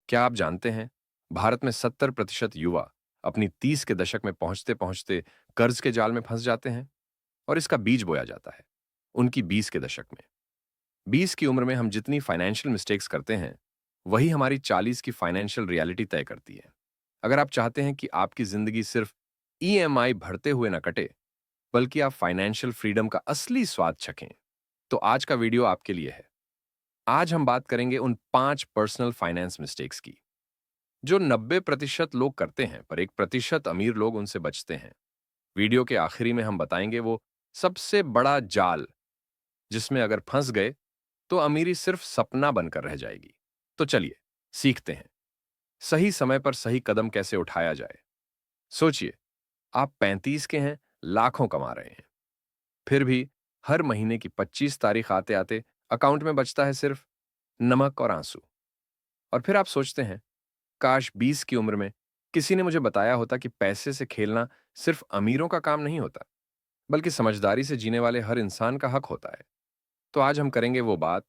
क्या आप जानते हैं, भारत में 70% युवा अपनी 30 के दशक में पहुंचते पहुंचते कर्ज के जाल में फंस जाते हैं और इसका बीज बोया जाता है उनकी 20 के दशक में। 20 की उम्र में हम जितनी फाइनेंशियल मिस्टेक्स करते हैं, वही हमारी 40 की फाइनेंशियल रियलिटी तय करती है। अगर आप चाहते हैं कि आपकी जिंदगी सिर्फ ईएमआई भरते हुए ना कटे, बल्कि आप फाइनेंशियल फ्रीडम का असली स्वाद चखें, तो आज का वीडियो आपके लिए है। आज हम बात करेंगे उन 5 पर्सनल फाइनेंस मिस्टेक्स की जो 90% लोग करते हैं, पर 1% अमीर लोग उनसे बचते हैं। वीडियो के आखिरी में हम बताएंगे वो सबसे बड़ा जाल जिसमें अगर फंस गए तो अमीरी सिर्फ सपना बनकर रह जाएगी। तो चलिए सीखते हैं सही समय पर सही कदम कैसे उठाया जाए। सोचिए, आप 35 के हैं, लाखों कमा रहे हैं, फिर भी हर महीने की 25 तारीख आते आते अकाउंट में बचता है सिर्फ नमक और आंसू। और फिर आप सोचते हैं, काश 20 की उम्र में किसी ने मुझे बताया होता कि पैसे से खेलना सिर्फ अमीरों का काम नहीं होता, बल्कि समझदारी से जीने वाले हर इंसान का हक होता है। तो आज हम करेंगे वो बात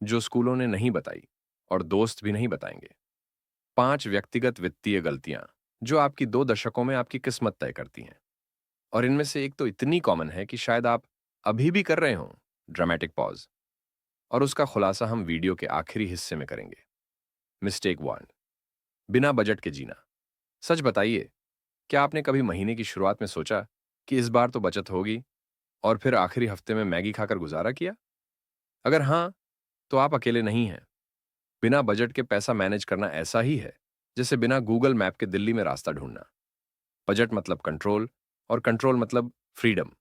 जो स्कूलों ने नहीं बताई और दोस्त भी नहीं बताएंगे। 5 व्यक्तिगत वित्तीय गलतियां जो आपकी 2 दशकों में आपकी किस्मत तय करती हैं। और इनमें से एक तो इतनी कॉमन है कि शायद आप अभी भी कर रहे हों। Dramatic pause. और उसका खुलासा हम वीडियो के आखिरी हिस्से में करेंगे। मिस्टेक 1, बिना बजट के जीना। सच बताइए, क्या आपने कभी महीने की शुरुआत में सोचा कि इस बार तो बचत होगी, और फिर आखिरी हफ्ते में मैगी खाकर गुजारा किया? अगर हां, तो आप अकेले नहीं हैं। बिना बजट के पैसा मैनेज करना ऐसा ही है जैसे बिना गूगल मैप के दिल्ली में रास्ता ढूंढना। बजट मतलब कंट्रोल, और कंट्रोल मतलब फ्रीडम।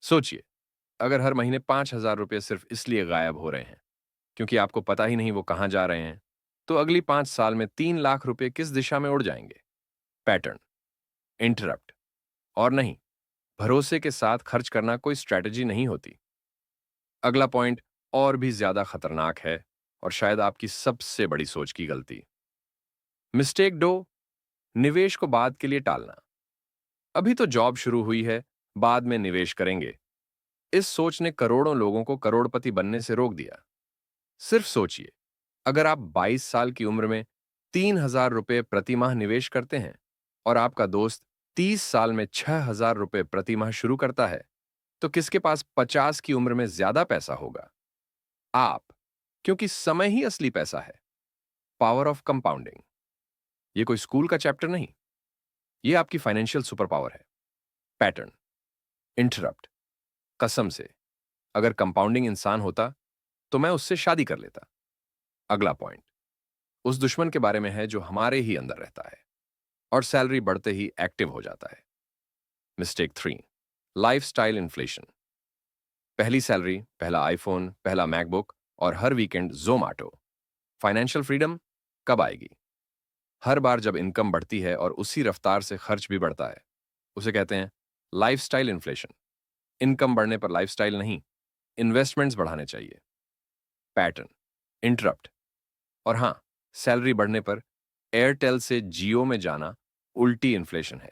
सोचिए, अगर हर महीने 5,000 रुपये सिर्फ इसलिए गायब हो रहे हैं क्योंकि आपको पता ही नहीं वो कहां जा रहे हैं, तो अगली 5 साल में 3 लाख रुपए किस दिशा में उड़ जाएंगे? Pattern, interrupt. और नहीं, भरोसे के साथ खर्च करना कोई स्ट्रैटेजी नहीं होती। अगला पॉइंट और भी ज्यादा खतरनाक है, और शायद आपकी सबसे बड़ी सोच की गलती। मिस्टेक 2, निवेश को बाद के लिए टालना। अभी तो जॉब शुरू हुई है, बाद में निवेश करेंगे। इस सोच ने करोड़ों लोगों को करोड़पति बनने से रोक दिया। सिर्फ सोचिए, अगर आप 22 साल की उम्र में 3,000 रुपये प्रति माह निवेश करते हैं और आपका दोस्त 30 साल में 6,000 रुपये प्रति माह शुरू करता है, तो किसके पास 50 की उम्र में ज्यादा पैसा होगा? आप। क्योंकि समय ही असली पैसा है। Power of compounding. ये कोई स्कूल का चैप्टर नहीं, ये आपकी फाइनेंशियल सुपर पावर है। Pattern, interrupt. कसम से, अगर कंपाउंडिंग इंसान होता तो मैं उससे शादी कर लेता। अगला पॉइंट उस दुश्मन के बारे में है जो हमारे ही अंदर रहता है और सैलरी बढ़ते ही एक्टिव हो जाता है। Mistake 3, lifestyle inflation. पहली सैलरी, पहला आईफोन, पहला मैकबुक और हर वीकेंड जोमाटो। फाइनेंशियल फ्रीडम कब आएगी? हर बार जब इनकम बढ़ती है और उसी रफ्तार से खर्च भी बढ़ता है, उसे कहते हैं लाइफस्टाइल इन्फ्लेशन। इनकम बढ़ने पर लाइफस्टाइल नहीं, इन्वेस्टमेंट्स बढ़ाने चाहिए। Pattern, interrupt. और हां, सैलरी बढ़ने पर एयरटेल से जियो में जाना उल्टी इन्फ्लेशन है।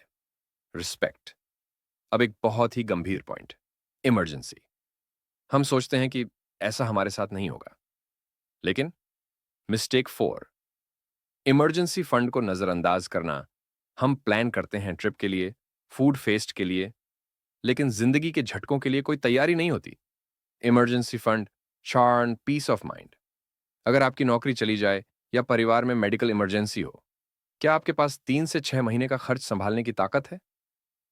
रिस्पेक्ट। अब एक बहुत ही गंभीर पॉइंट, इमरजेंसी। हम सोचते हैं कि ऐसा हमारे साथ नहीं होगा, लेकिन मिस्टेक 4, इमरजेंसी फंड को नजरअंदाज करना। हम प्लान करते हैं ट्रिप के लिए, फूड फेस्ट के लिए, लेकिन जिंदगी के झटकों के लिए कोई तैयारी नहीं होती। इमरजेंसी फंड, चार्न पीस ऑफ माइंड। अगर आपकी नौकरी चली जाए या परिवार में मेडिकल इमरजेंसी हो, क्या आपके पास 3 से 6 महीने का खर्च संभालने की ताकत है?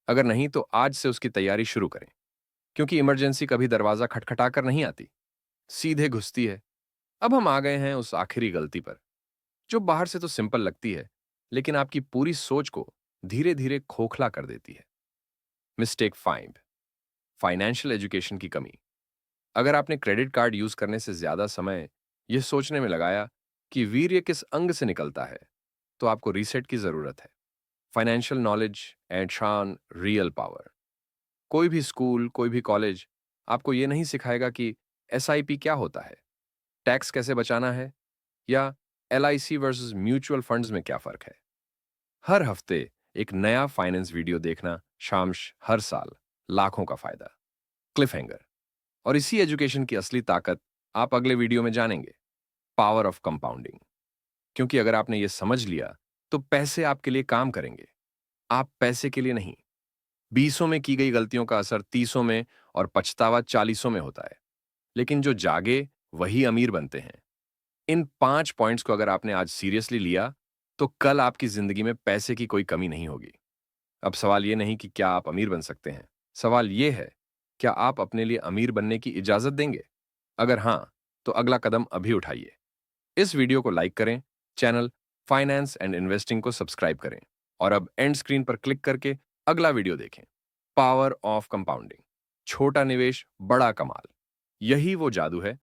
अगर नहीं, तो आज से उसकी तैयारी शुरू करें, क्योंकि इमरजेंसी कभी दरवाजा खटखटाकर नहीं आती, सीधे घुसती है। अब हम आ गए हैं उस आखिरी गलती पर, जो बाहर से तो सिंपल लगती है, लेकिन आपकी पूरी सोच को धीरे धीरे खोखला कर देती है। मिस्टेक 5, फाइनेंशियल एजुकेशन की कमी। अगर आपने क्रेडिट कार्ड यूज करने से ज्यादा समय यह सोचने में लगाया कि वीर्य किस अंग से निकलता है, तो आपको रीसेट की जरूरत है। फाइनेंशियल नॉलेज एंड शान रियल पावर। कोई भी स्कूल, कोई भी कॉलेज आपको यह नहीं सिखाएगा कि एसआईपी क्या होता है, टैक्स कैसे बचाना है, या एलआईसी वर्सेस म्यूचुअल फंड्स में क्या फर्क है। हर हफ्ते एक नया फाइनेंस वीडियो देखना, शामश हर साल लाखों का फायदा। Cliff hanger. और इसी एजुकेशन की असली ताकत आप अगले वीडियो में जानेंगे। Power of compounding. क्योंकि अगर आपने ये समझ लिया तो पैसे आपके लिए काम करेंगे, आप पैसे के लिए नहीं। बीसों में की गई गलतियों का असर तीसों में और पछतावा चालीसों में होता है, लेकिन जो जागे वही अमीर बनते हैं। इन 5 पॉइंट्स को अगर आपने आज सीरियसली लिया, तो कल आपकी जिंदगी में पैसे की कोई कमी नहीं होगी। अब सवाल ये नहीं कि क्या आप अमीर बन सकते हैं, सवाल ये है, क्या आप अपने लिए अमीर बनने की इजाजत देंगे? अगर हां, तो अगला कदम अभी उठाइए। इस वीडियो को लाइक करें, चैनल फाइनेंस एंड इन्वेस्टिंग को सब्सक्राइब करें और अब एंड स्क्रीन पर क्लिक करके अगला वीडियो देखें। पावर ऑफ कंपाउंडिंग, छोटा निवेश बड़ा कमाल। यही वो जादू है